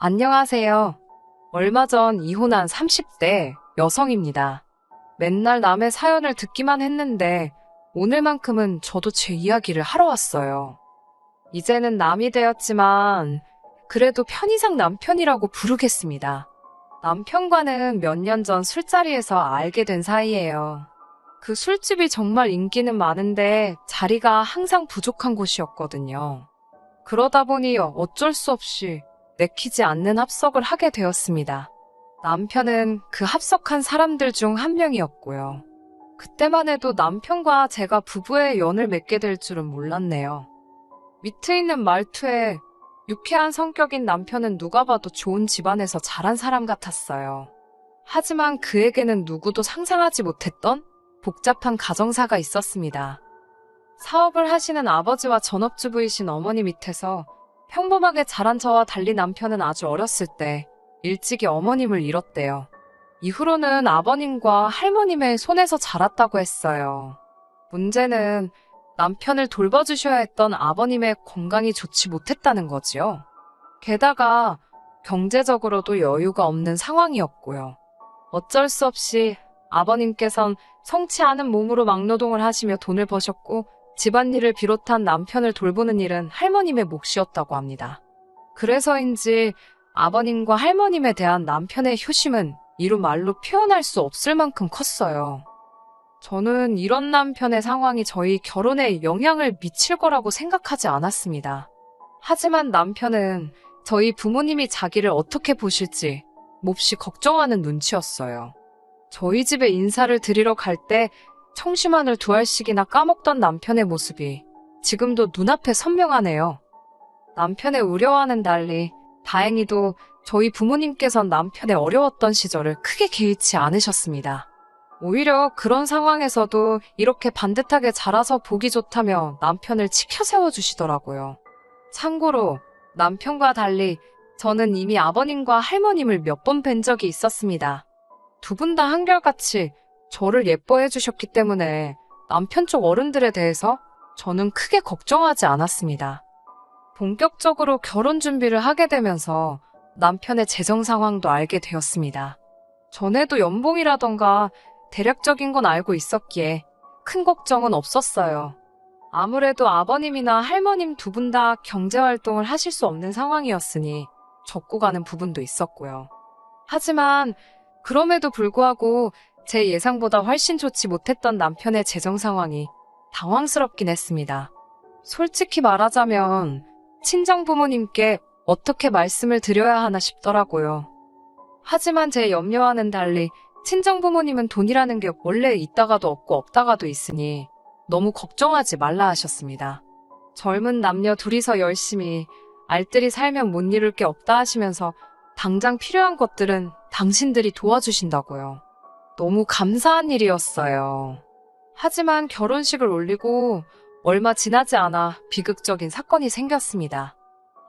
안녕하세요. 얼마 전 이혼한 30대 여성입니다. 맨날 남의 사연을 듣기만 했는데 오늘만큼은 저도 제 이야기를 하러 왔어요. 이제는 남이 되었지만 그래도 편의상 남편이라고 부르겠습니다. 남편과는 몇 년 전 술자리에서 알게 된 사이예요. 그 술집이 정말 인기는 많은데 자리가 항상 부족한 곳이었거든요. 그러다 보니 어쩔 수 없이 내키지 않는 합석을 하게 되었습니다. 남편은 그 합석한 사람들 중 한 명이었고요. 그때만 해도 남편과 제가 부부의 연을 맺게 될 줄은 몰랐네요. 위트 있는 말투에 유쾌한 성격인 남편은 누가 봐도 좋은 집안에서 자란 사람 같았어요. 하지만 그에게는 누구도 상상하지 못했던 복잡한 가정사가 있었습니다. 사업을 하시는 아버지와 전업주부이신 어머니 밑에서 평범하게 자란 저와 달리 남편은 아주 어렸을 때 일찍이 어머님을 잃었대요. 이후로는 아버님과 할머님의 손에서 자랐다고 했어요. 문제는 남편을 돌봐주셔야 했던 아버님의 건강이 좋지 못했다는 거지요. 게다가 경제적으로도 여유가 없는 상황이었고요. 어쩔 수 없이 아버님께선 성치 않은 몸으로 막노동을 하시며 돈을 버셨고 집안일을 비롯한 남편을 돌보는 일은 할머님의 몫이었다고 합니다. 그래서인지 아버님과 할머님에 대한 남편의 효심은 이루 말로 표현할 수 없을 만큼 컸어요. 저는 이런 남편의 상황이 저희 결혼에 영향을 미칠 거라고 생각하지 않았습니다. 하지만 남편은 저희 부모님이 자기를 어떻게 보실지 몹시 걱정하는 눈치였어요. 저희 집에 인사를 드리러 갈 때 청심환을 2알씩이나 까먹던 남편의 모습이 지금도 눈앞에 선명하네요. 남편의 우려와는 달리 다행히도 저희 부모님께선 남편의 어려웠던 시절을 크게 개의치 않으셨습니다. 오히려 그런 상황에서도 이렇게 반듯하게 자라서 보기 좋다며 남편을 치켜 세워주시더라고요. 참고로 남편과 달리 저는 이미 아버님과 할머님을 몇 번 뵌 적이 있었습니다. 두 분 다 한결같이 저를 예뻐해 주셨기 때문에 남편 쪽 어른들에 대해서 저는 크게 걱정하지 않았습니다. 본격적으로 결혼 준비를 하게 되면서 남편의 재정 상황도 알게 되었습니다. 전에도 연봉이라던가 대략적인 건 알고 있었기에 큰 걱정은 없었어요. 아무래도 아버님이나 할머님 두 분 다 경제활동을 하실 수 없는 상황이었으니 접고 가는 부분도 있었고요. 하지만 그럼에도 불구하고 제 예상보다 훨씬 좋지 못했던 남편의 재정 상황이 당황스럽긴 했습니다. 솔직히 말하자면 친정 부모님께 어떻게 말씀을 드려야 하나 싶더라고요. 하지만 제 염려와는 달리 친정 부모님은 돈이라는 게 원래 있다가도 없고 없다가도 있으니 너무 걱정하지 말라 하셨습니다. 젊은 남녀 둘이서 열심히 알뜰히 살면 못 이룰 게 없다 하시면서 당장 필요한 것들은 당신들이 도와주신다고요. 너무 감사한 일이었어요. 하지만 결혼식을 올리고 얼마 지나지 않아 비극적인 사건이 생겼습니다.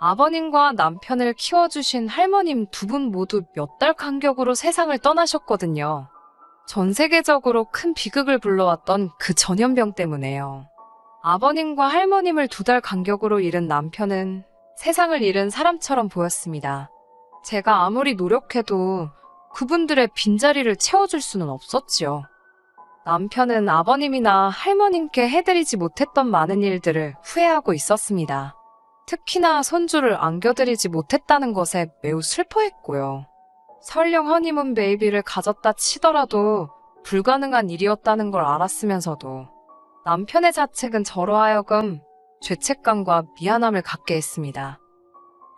아버님과 남편을 키워주신 할머님 두 분 모두 몇 달 간격으로 세상을 떠나셨거든요. 전 세계적으로 큰 비극을 불러왔던 그 전염병 때문에요. 아버님과 할머님을 2달 간격으로 잃은 남편은 세상을 잃은 사람처럼 보였습니다. 제가 아무리 노력해도 그분들의 빈자리를 채워줄 수는 없었지요. 남편은 아버님이나 할머님께 해드리지 못했던 많은 일들을 후회하고 있었습니다. 특히나 손주를 안겨드리지 못했다는 것에 매우 슬퍼했고요. 설령 허니문 베이비를 가졌다 치더라도 불가능한 일이었다는 걸 알았으면서도 남편의 자책은 저로 하여금 죄책감과 미안함을 갖게 했습니다.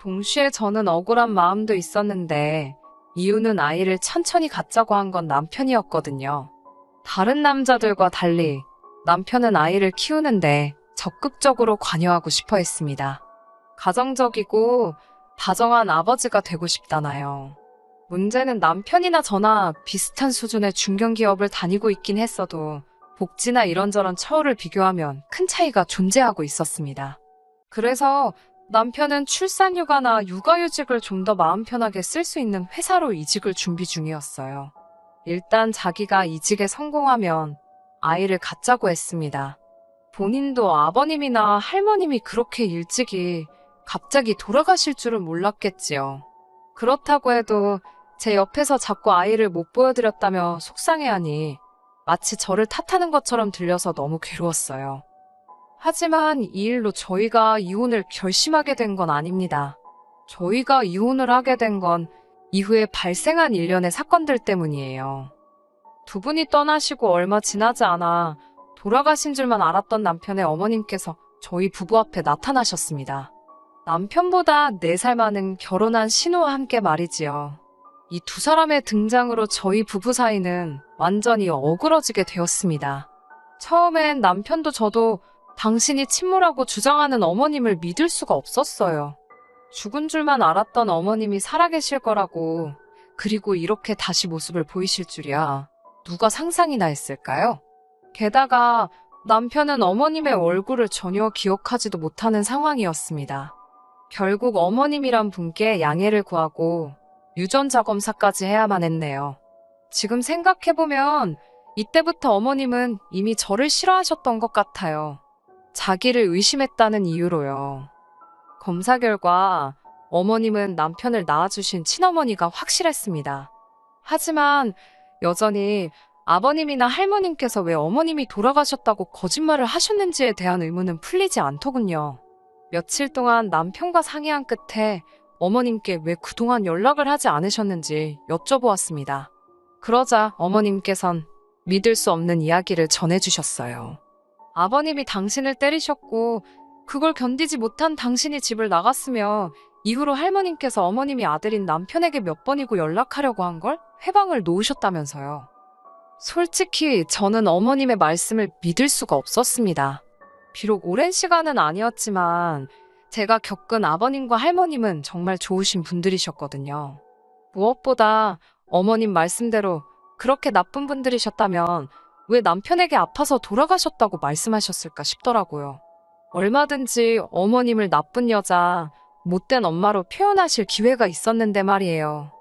동시에 저는 억울한 마음도 있었는데 이유는 아이를 천천히 갖자고 한 건 남편이었거든요. 다른 남자들과 달리 남편은 아이를 키우는데 적극적으로 관여하고 싶어 했습니다. 가정적이고 다정한 아버지가 되고 싶다나요. 문제는 남편이나 저나 비슷한 수준의 중견기업을 다니고 있긴 했어도 복지나 이런저런 처우를 비교하면 큰 차이가 존재하고 있었습니다. 그래서 남편은 출산휴가나 육아휴직을 좀 더 마음 편하게 쓸 수 있는 회사로 이직을 준비 중이었어요. 일단 자기가 이직에 성공하면 아이를 갖자고 했습니다. 본인도 아버님이나 할머님이 그렇게 일찍이 갑자기 돌아가실 줄은 몰랐겠지요. 그렇다고 해도 제 옆에서 자꾸 아이를 못 보여드렸다며 속상해하니 마치 저를 탓하는 것처럼 들려서 너무 괴로웠어요. 하지만 이 일로 저희가 이혼을 결심하게 된 건 아닙니다. 저희가 이혼을 하게 된 건 이후에 발생한 일련의 사건들 때문이에요. 두 분이 떠나시고 얼마 지나지 않아 돌아가신 줄만 알았던 남편의 어머님께서 저희 부부 앞에 나타나셨습니다. 남편보다 4살 많은 결혼한 신우와 함께 말이지요. 이 두 사람의 등장으로 저희 부부 사이는 완전히 어그러지게 되었습니다. 처음엔 남편도 저도 당신이 침몰하고 주장하는 어머님을 믿을 수가 없었어요. 죽은 줄만 알았던 어머님이 살아계실 거라고, 그리고 이렇게 다시 모습을 보이실 줄이야. 누가 상상이나 했을까요? 게다가 남편은 어머님의 얼굴을 전혀 기억하지도 못하는 상황이었습니다. 결국 어머님이란 분께 양해를 구하고 유전자 검사까지 해야만 했네요. 지금 생각해보면 이때부터 어머님은 이미 저를 싫어하셨던 것 같아요. 자기를 의심했다는 이유로요. 검사 결과 어머님은 남편을 낳아주신 친어머니가 확실했습니다. 하지만 여전히 아버님이나 할머님께서 왜 어머님이 돌아가셨다고 거짓말을 하셨는지에 대한 의문은 풀리지 않더군요. 며칠 동안 남편과 상의한 끝에 어머님께 왜 그동안 연락을 하지 않으셨는지 여쭤보았습니다. 그러자 어머님께선 믿을 수 없는 이야기를 전해주셨어요. 아버님이 당신을 때리셨고 그걸 견디지 못한 당신이 집을 나갔으며 이후로 할머님께서 어머님이 아들인 남편에게 몇 번이고 연락하려고 한 걸 회방을 놓으셨다면서요. 솔직히 저는 어머님의 말씀을 믿을 수가 없었습니다. 비록 오랜 시간은 아니었지만 제가 겪은 아버님과 할머님은 정말 좋으신 분들이셨거든요. 무엇보다 어머님 말씀대로 그렇게 나쁜 분들이셨다면 왜 남편에게 아파서 돌아가셨다고 말씀하셨을까 싶더라고요. 얼마든지 어머님을 나쁜 여자, 못된 엄마로 표현하실 기회가 있었는데 말이에요.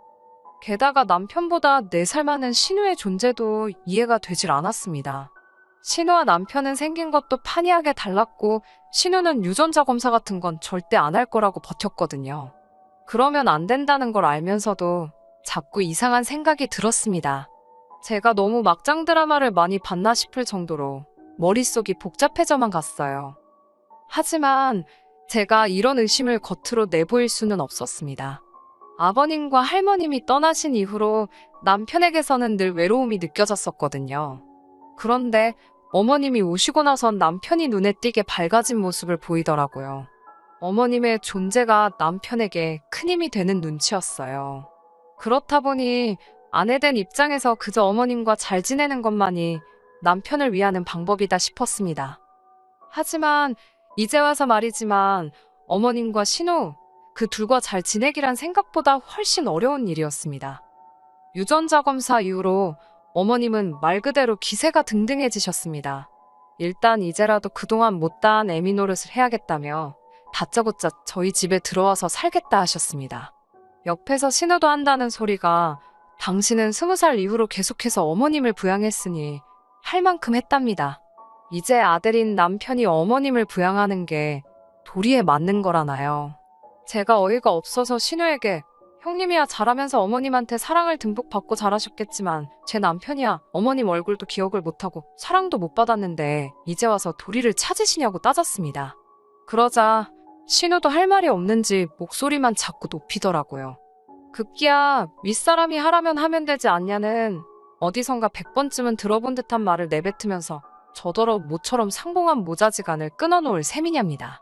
게다가 남편보다 4살 많은 신우의 존재도 이해가 되질 않았습니다. 신우와 남편은 생긴 것도 판이하게 달랐고 신우는 유전자 검사 같은 건 절대 안 할 거라고 버텼거든요. 그러면 안 된다는 걸 알면서도 자꾸 이상한 생각이 들었습니다. 제가 너무 막장 드라마를 많이 봤나 싶을 정도로 머릿속이 복잡해져만 갔어요. 하지만 제가 이런 의심을 겉으로 내보일 수는 없었습니다. 아버님과 할머님이 떠나신 이후로 남편에게서는 늘 외로움이 느껴졌었거든요. 그런데 어머님이 오시고 나선 남편이 눈에 띄게 밝아진 모습을 보이더라고요. 어머님의 존재가 남편에게 큰 힘이 되는 눈치였어요. 그렇다 보니 아내된 입장에서 그저 어머님과 잘 지내는 것만이 남편을 위하는 방법이다 싶었습니다. 하지만 이제 와서 말이지만 어머님과 신우, 그 둘과 잘 지내기란 생각보다 훨씬 어려운 일이었습니다. 유전자 검사 이후로 어머님은 말 그대로 기세가 등등해지셨습니다. 일단 이제라도 그동안 못다한 애미 노릇을 해야겠다며 다짜고짜 저희 집에 들어와서 살겠다 하셨습니다. 옆에서 신우도 한다는 소리가 당신은 20살 이후로 계속해서 어머님을 부양했으니 할 만큼 했답니다. 이제 아들인 남편이 어머님을 부양하는 게 도리에 맞는 거라나요. 제가 어이가 없어서 신우에게 형님이야 잘하면서 어머님한테 사랑을 듬뿍 받고 잘하셨겠지만 제 남편이야 어머님 얼굴도 기억을 못하고 사랑도 못 받았는데 이제 와서 도리를 찾으시냐고 따졌습니다. 그러자 신우도 할 말이 없는지 목소리만 자꾸 높이더라고요. 급기야 윗사람이 하라면 하면 되지 않냐는 어디선가 100번쯤은 들어본 듯한 말을 내뱉으면서 저더러 모처럼 상봉한 모자지간을 끊어놓을 셈이냐입니다.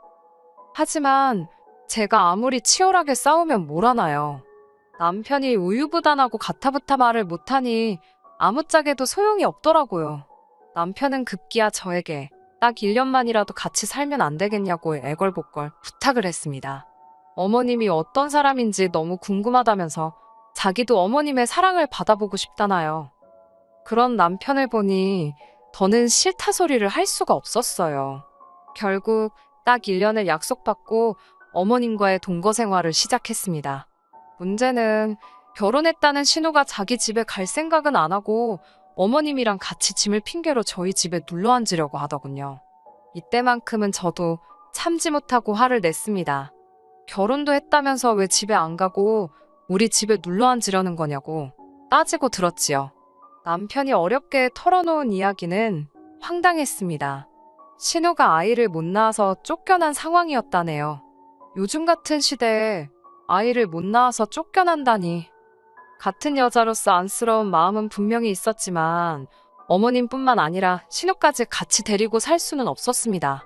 하지만 제가 아무리 치열하게 싸우면 뭘 하나요. 남편이 우유부단하고 가타부타 말을 못하니 아무짝에도 소용이 없더라고요. 남편은 급기야 저에게 딱 1년만이라도 같이 살면 안 되겠냐고 애걸복걸 부탁을 했습니다. 어머님이 어떤 사람인지 너무 궁금하다면서 자기도 어머님의 사랑을 받아보고 싶다나요. 그런 남편을 보니 더는 싫다 소리를 할 수가 없었어요. 결국 딱 1년을 약속받고 어머님과의 동거 생활을 시작했습니다. 문제는 결혼했다는 신우가 자기 집에 갈 생각은 안 하고 어머님이랑 같이 짐을 핑계로 저희 집에 눌러 앉으려고 하더군요. 이때만큼은 저도 참지 못하고 화를 냈습니다. 결혼도 했다면서 왜 집에 안 가고 우리 집에 눌러 앉으려는 거냐고 따지고 들었지요. 남편이 어렵게 털어놓은 이야기는 황당했습니다. 신우가 아이를 못 낳아서 쫓겨난 상황이었다네요. 요즘 같은 시대에 아이를 못 낳아서 쫓겨난다니. 같은 여자로서 안쓰러운 마음은 분명히 있었지만 어머님뿐만 아니라 신우까지 같이 데리고 살 수는 없었습니다.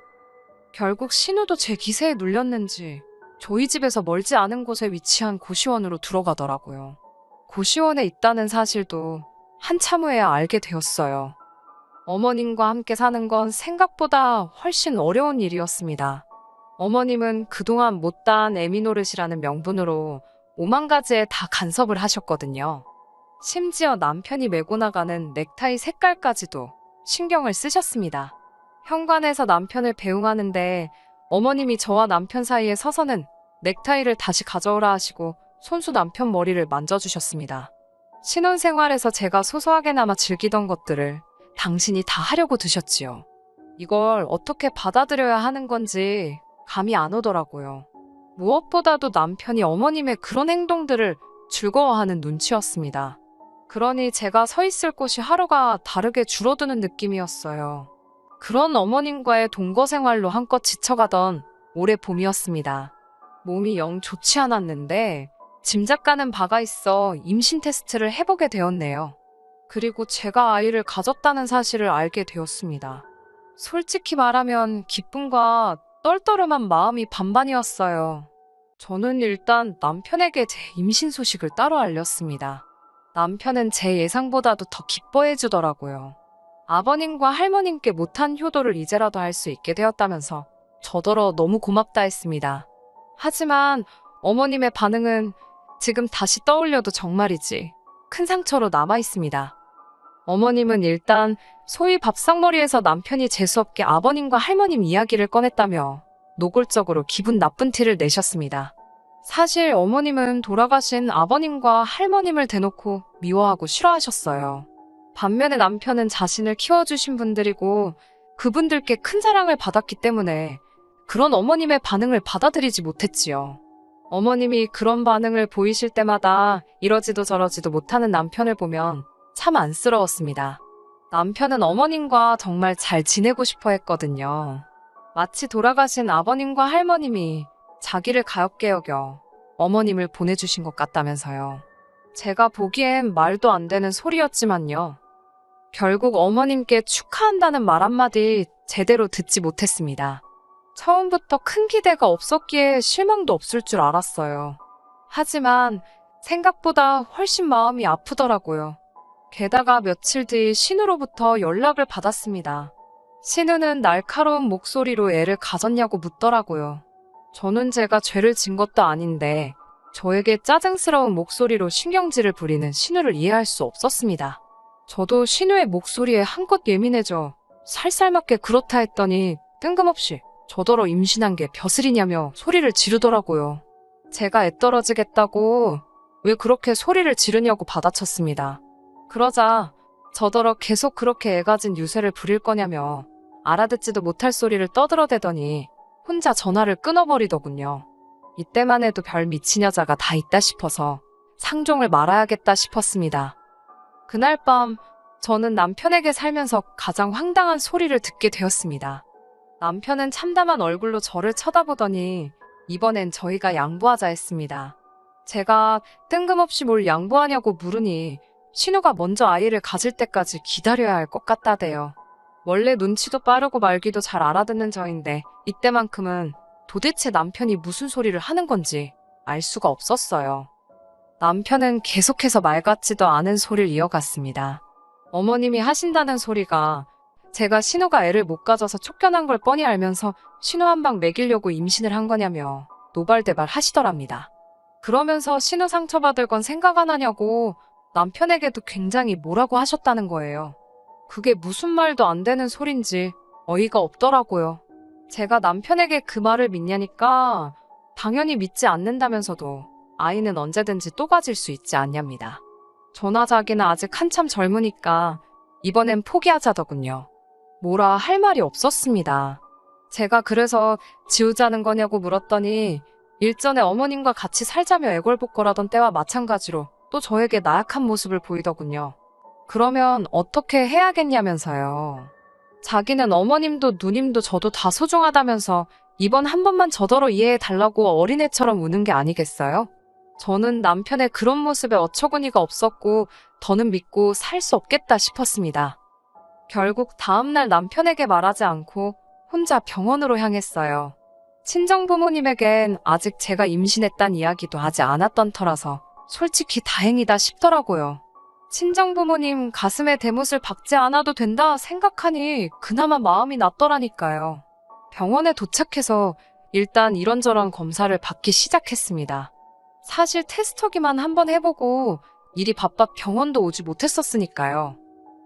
결국 신우도 제 기세에 눌렸는지 저희 집에서 멀지 않은 곳에 위치한 고시원으로 들어가더라고요. 고시원에 있다는 사실도 한참 후에야 알게 되었어요. 어머님과 함께 사는 건 생각보다 훨씬 어려운 일이었습니다. 어머님은 그동안 못다한 애미 노릇이라는 명분으로 5만 가지에 다 간섭을 하셨거든요. 심지어 남편이 메고 나가는 넥타이 색깔까지도 신경을 쓰셨습니다. 현관에서 남편을 배웅하는데 어머님이 저와 남편 사이에 서서는 넥타이를 다시 가져오라 하시고 손수 남편 머리를 만져주셨습니다. 신혼생활에서 제가 소소하게나마 즐기던 것들을 당신이 다 하려고 드셨지요. 이걸 어떻게 받아들여야 하는 건지 감이 안 오더라고요. 무엇보다도 남편이 어머님의 그런 행동들을 즐거워하는 눈치였습니다. 그러니 제가 서 있을 곳이 하루가 다르게 줄어드는 느낌이었어요. 그런 어머님과의 동거 생활로 한껏 지쳐가던 올해 봄이었습니다. 몸이 영 좋지 않았는데 짐작 가는 바가 있어 임신 테스트를 해보게 되었네요. 그리고 제가 아이를 가졌다는 사실을 알게 되었습니다. 솔직히 말하면 기쁨과 떨떠름한 마음이 반반이었어요. 저는 일단 남편에게 제 임신 소식을 따로 알렸습니다. 남편은 제 예상보다도 더 기뻐해 주더라고요. 아버님과 할머님께 못한 효도를 이제라도 할 수 있게 되었다면서 저더러 너무 고맙다 했습니다. 하지만 어머님의 반응은 지금 다시 떠올려도 정말이지 큰 상처로 남아 있습니다. 어머님은 일단 소위 밥상머리에서 남편이 재수없게 아버님과 할머님 이야기를 꺼냈다며 노골적으로 기분 나쁜 티를 내셨습니다. 사실 어머님은 돌아가신 아버님과 할머님을 대놓고 미워하고 싫어하셨어요. 반면에 남편은 자신을 키워주신 분들이고 그분들께 큰 사랑을 받았기 때문에 그런 어머님의 반응을 받아들이지 못했지요. 어머님이 그런 반응을 보이실 때마다 이러지도 저러지도 못하는 남편을 보면 참 안쓰러웠습니다. 남편은 어머님과 정말 잘 지내고 싶어 했거든요. 마치 돌아가신 아버님과 할머님이 자기를 가엾게 여겨 어머님을 보내주신 것 같다면서요. 제가 보기엔 말도 안 되는 소리였지만요. 결국 어머님께 축하한다는 말 한마디 제대로 듣지 못했습니다. 처음부터 큰 기대가 없었기에 실망도 없을 줄 알았어요. 하지만 생각보다 훨씬 마음이 아프더라고요. 게다가 며칠 뒤 신우로부터 연락을 받았습니다. 신우는 날카로운 목소리로 애를 가졌냐고 묻더라고요. 저는 제가 죄를 진 것도 아닌데 저에게 짜증스러운 목소리로 신경질을 부리는 신우를 이해할 수 없었습니다. 저도 신우의 목소리에 한껏 예민해져 살살맞게 그렇다 했더니 뜬금없이 저더러 임신한 게 벼슬이냐며 소리를 지르더라고요. 제가 애 떨어지겠다고 왜 그렇게 소리를 지르냐고 받아쳤습니다. 그러자 저더러 계속 그렇게 애 가진 유세를 부릴 거냐며 알아듣지도 못할 소리를 떠들어대더니 혼자 전화를 끊어버리더군요. 이때만 해도 별 미친 여자가 다 있다 싶어서 상종을 말아야겠다 싶었습니다. 그날 밤 저는 남편에게 살면서 가장 황당한 소리를 듣게 되었습니다. 남편은 참담한 얼굴로 저를 쳐다보더니 이번엔 저희가 양보하자 했습니다. 제가 뜬금없이 뭘 양보하냐고 물으니 신우가 먼저 아이를 가질 때까지 기다려야 할 것 같다대요. 원래 눈치도 빠르고 말귀도 잘 알아듣는 저인데 이때만큼은 도대체 남편이 무슨 소리를 하는 건지 알 수가 없었어요. 남편은 계속해서 말 같지도 않은 소리를 이어갔습니다. 어머님이 하신다는 소리가 제가 신우가 애를 못 가져서 쫓겨난 걸 뻔히 알면서 신우 한 방 먹이려고 임신을 한 거냐며 노발대발 하시더랍니다. 그러면서 신우 상처받을 건 생각 안 하냐고 남편에게도 굉장히 뭐라고 하셨다는 거예요. 그게 무슨 말도 안 되는 소린지 어이가 없더라고요. 제가 남편에게 그 말을 믿냐니까 당연히 믿지 않는다면서도 아이는 언제든지 또 가질 수 있지 않냐입니다. 저나 자기는 아직 한참 젊으니까 이번엔 포기하자더군요. 뭐라 할 말이 없었습니다. 제가 그래서 지우자는 거냐고 물었더니 일전에 어머님과 같이 살자며 애걸복걸하던 때와 마찬가지로 또 저에게 나약한 모습을 보이더군요. 그러면 어떻게 해야겠냐면서요. 자기는 어머님도 누님도 저도 다 소중하다면서 이번 한 번만 저더러 이해해달라고 어린애처럼 우는 게 아니겠어요? 저는 남편의 그런 모습에 어처구니가 없었고 더는 믿고 살 수 없겠다 싶었습니다. 결국 다음날 남편에게 말하지 않고 혼자 병원으로 향했어요. 친정부모님에겐 아직 제가 임신했단 이야기도 하지 않았던 터라서 솔직히 다행이다 싶더라고요. 친정부모님 가슴에 대못을 박지 않아도 된다 생각하니 그나마 마음이 낫더라니까요. 병원에 도착해서 일단 이런저런 검사를 받기 시작했습니다. 사실 테스터기만 한번 해보고 일이 바빠 병원도 오지 못했었으니까요.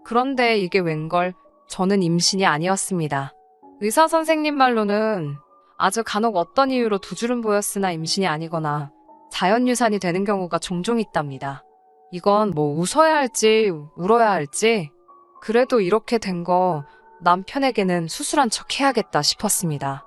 그런데 이게 웬걸 저는 임신이 아니었습니다. 의사 선생님 말로는 아주 간혹 어떤 이유로 두 줄은 보였으나 임신이 아니거나 자연유산이 되는 경우가 종종 있답니다. 이건 뭐 웃어야 할지 울어야 할지 그래도 이렇게 된 거 남편에게는 수술한 척 해야겠다 싶었습니다.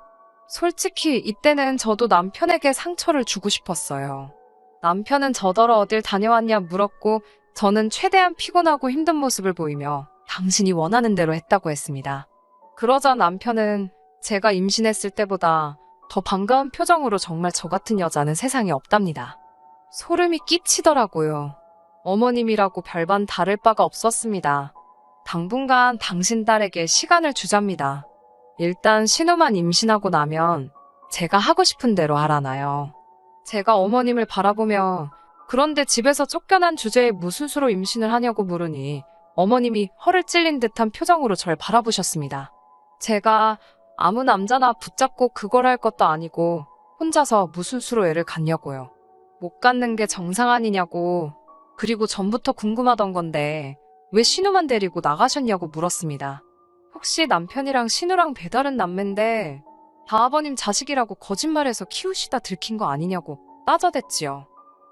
솔직히 이때는 저도 남편에게 상처를 주고 싶었어요. 남편은 저더러 어딜 다녀왔냐 물었고 저는 최대한 피곤하고 힘든 모습을 보이며 당신이 원하는 대로 했다고 했습니다. 그러자 남편은 제가 임신했을 때보다 더 반가운 표정으로 정말 저 같은 여자는 세상에 없답니다. 소름이 끼치더라고요. 어머님이라고 별반 다를 바가 없었습니다. 당분간 당신 딸에게 시간을 주잡니다. 일단 신우만 임신하고 나면 제가 하고 싶은 대로 하라나요. 제가 어머님을 바라보며 그런데 집에서 쫓겨난 주제에 무슨 수로 임신을 하냐고 물으니 어머님이 허를 찔린 듯한 표정으로 절 바라보셨습니다. 제가 아무 남자나 붙잡고 그걸 할 것도 아니고 혼자서 무슨 수로 애를 갖냐고요. 못 갖는 게 정상 아니냐고. 그리고 전부터 궁금하던 건데 왜 신우만 데리고 나가셨냐고 물었습니다. 혹시 남편이랑 신우랑 배다른 남매인데 다아버님 자식이라고 거짓말해서 키우시다 들킨 거 아니냐고 따져댔지요.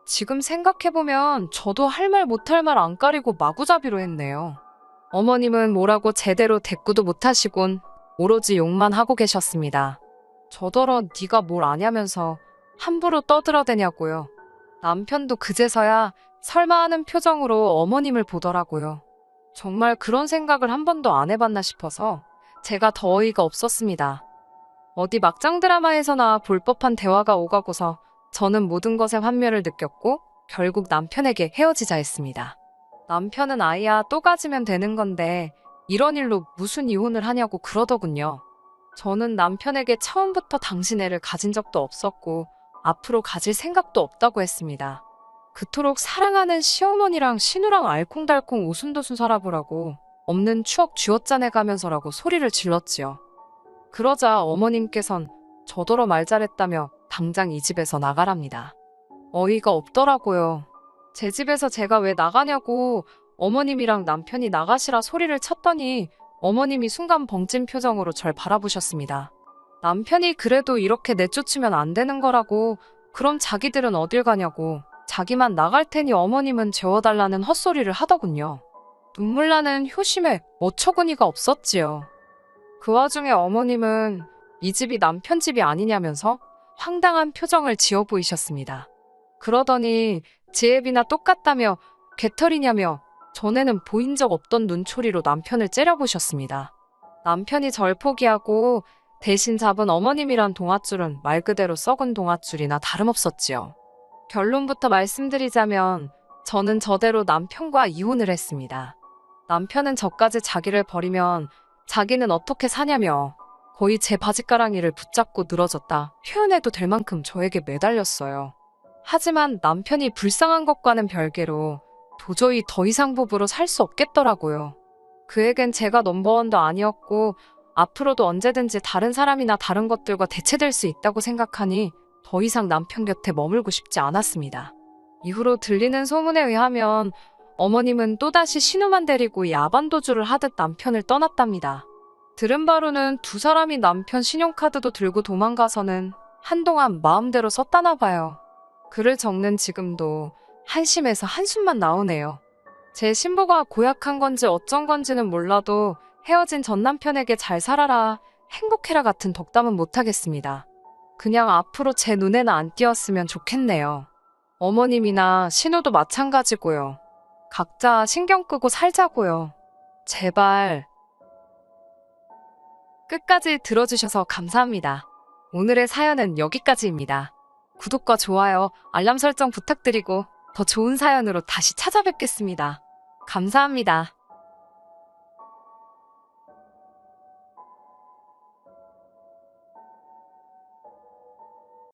지금 생각해보면 저도 할 말 못할 말 안 가리고 마구잡이로 했네요. 어머님은 뭐라고 제대로 대꾸도 못하시곤 오로지 욕만 하고 계셨습니다. 저더러 네가 뭘 아냐면서 함부로 떠들어대냐고요. 남편도 그제서야 설마 하는 표정으로 어머님을 보더라고요. 정말 그런 생각을 한 번도 안 해봤나 싶어서 제가 더 어이가 없었습니다. 어디 막장 드라마에서나 볼 법한 대화가 오가고서 저는 모든 것에 환멸을 느꼈고 결국 남편에게 헤어지자 했습니다. 남편은 아이야 또 가지면 되는 건데 이런 일로 무슨 이혼을 하냐고 그러더군요. 저는 남편에게 처음부터 당신 애를 가진 적도 없었고 앞으로 가질 생각도 없다고 했습니다. 그토록 사랑하는 시어머니랑 신우랑 알콩달콩 오순도순 살아보라고 없는 추억 쥐어짜내 가면서라고 소리를 질렀지요. 그러자 어머님께선 저더러 말 잘했다며 당장 이 집에서 나가랍니다. 어이가 없더라고요. 제 집에서 제가 왜 나가냐고 어머님이랑 남편이 나가시라 소리를 쳤더니 어머님이 순간 벙찐 표정으로 절 바라보셨습니다. 남편이 그래도 이렇게 내쫓으면 안 되는 거라고 그럼 자기들은 어딜 가냐고 자기만 나갈 테니 어머님은 재워달라는 헛소리를 하더군요. 눈물 나는 효심에 어처구니가 없었지요. 그 와중에 어머님은 이 집이 남편 집이 아니냐면서 황당한 표정을 지어 보이셨습니다. 그러더니 제 애비나 똑같다며 개털이냐며 전에는 보인 적 없던 눈초리로 남편을 째려보셨습니다. 남편이 절 포기하고 대신 잡은 어머님이란 동아줄은 말 그대로 썩은 동아줄이나 다름없었지요. 결론부터 말씀드리자면 저는 저대로 남편과 이혼을 했습니다. 남편은 저까지 자기를 버리면 자기는 어떻게 사냐며 거의 제 바짓가랑이를 붙잡고 늘어졌다 표현해도 될 만큼 저에게 매달렸어요. 하지만 남편이 불쌍한 것과는 별개로 도저히 더 이상 부부로 살 수 없겠더라고요. 그에겐 제가 넘버원도 아니었고 앞으로도 언제든지 다른 사람이나 다른 것들과 대체될 수 있다고 생각하니 더 이상 남편 곁에 머물고 싶지 않았습니다. 이후로 들리는 소문에 의하면 어머님은 또다시 신우만 데리고 야반도주를 하듯 남편을 떠났답니다. 들은 바로는 두 사람이 남편 신용카드도 들고 도망가서는 한동안 마음대로 썼다나 봐요. 글을 적는 지금도 한심해서 한숨만 나오네요. 제 신부가 고약한 건지 어쩐 건지는 몰라도 헤어진 전 남편에게 잘 살아라, 행복해라 같은 덕담은 못하겠습니다. 그냥 앞으로 제 눈에는 안 띄었으면 좋겠네요. 어머님이나 신우도 마찬가지고요. 각자 신경 끄고 살자고요. 제발. 끝까지 들어주셔서 감사합니다. 오늘의 사연은 여기까지입니다. 구독과 좋아요, 알람 설정 부탁드리고 더 좋은 사연으로 다시 찾아뵙겠습니다. 감사합니다.